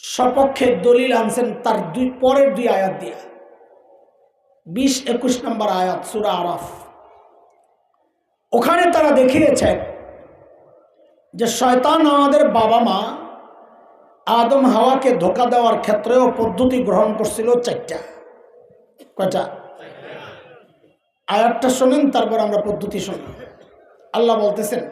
সপক্ষে দলিল আনছেন তার পরের দুই আয়াত দিয়া। 20-21 নম্বর আয়াত সূরা আরাফ। ওখানে তারা দেখিয়েছেন যে শয়তান আমাদের বাবা মা আদম হাওয়াকে ধোঁকা দেওয়ার ক্ষেত্রেও পদ্ধতি গ্রহণ করছিল 4টা। কয়টা? আয়াতটা শোনেন, তারপর আমরা পদ্ধতি শুনি। আল্লাহ বলতেছেন,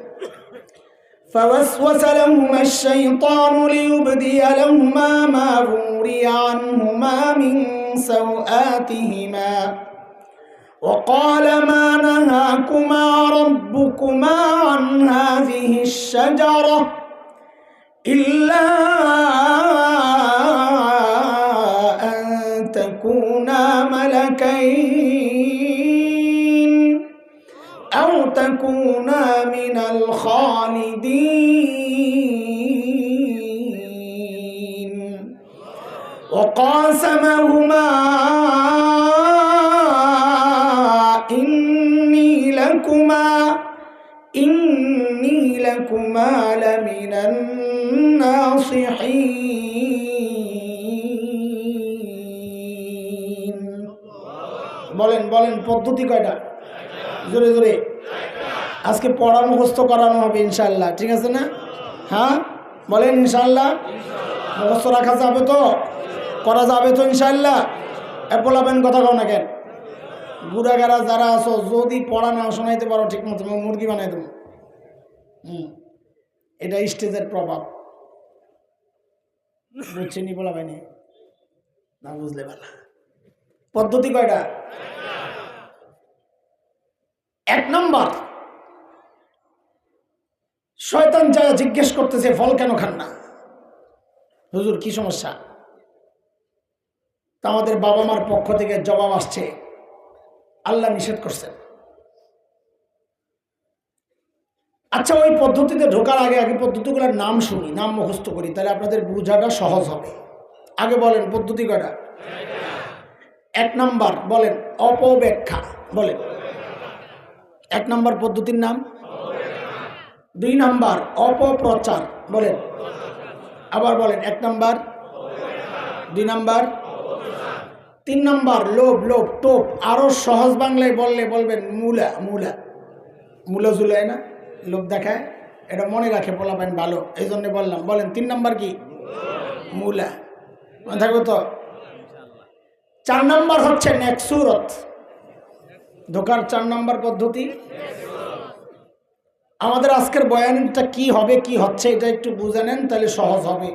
فوسوس لهما الشيطان ليبدي لهما ما وري عنهما من سوآتهما وقال ما نهاكما ربكما عن هذه الشجرة إلا أن تكونا ملكين أو تكونا من الخالدين وقاسمهما إني لكما لمن الناصحين। বলেন বলেন পদ্ধতি কয়টা? জোরে জোরে। আজকে পড়া মুখস্থ করানো হবে ইনশাআল্লাহ, ঠিক আছে না? হ্যাঁ বলেন ইনশাআল্লাহ। মুখস্থ রাখা যাবে তো? করা যাবে তো ইনশাআল্লাহ? বলাবেন কথা কও না কেন? গুড়াগাড়া যারা আছো, যদি পড়া না শোনাইতে পারো ঠিক মতো, মুরগি বানাই দেবো। এটা স্টেজের প্রভাব, বুঝছেনি? বলাবেনি না, বুঝলে ভালো। পদ্ধতি কয়টা? 1 নম্বর, শয়তান যা জিজ্ঞেস করতেছে ফল কেন খান না? হুজুর কি সমস্যা? তা আমাদের বাবা মার পক্ষ থেকে জবাব আসছে, আল্লাহ নিষেধ করছেন। আচ্ছা, ওই পদ্ধতিতে ঢোকার আগে পদ্ধতিগুলোর নাম শুনি, নাম মুখস্থ করি, তাহলে আপনাদের বোঝাটা সহজ হবে। আগে বলেন পদ্ধতি কয়টা? 1 নম্বর বলেন অপব্যাখ্যা। বলেন 1 নম্বর পদ্ধতির নাম। 2 নম্বর অপপ্রচার। বলেন আবার বলেন 1 নম্বর, 2 নম্বর, 3 নম্বর লোভ। লোভ টোপ। আরো সহজ বাংলায় বললে বলবেন মূলা। মূলা মূলা ঝুলায় না, লোভ দেখায়। এটা মনে রাখে বলাবেন ভালো, এই জন্য বললাম। বলেন 3 নম্বর কি? মূলা। মনে থাকবে তো? 4 নম্বর হচ্ছে নেকসুরত। ধোকার 4 নম্বর পদ্ধতি। আমাদের আজকের বয়ানটা কি হবে, কি হচ্ছে, এটা একটু বুঝে নেন, তাহলে সহজ হবে।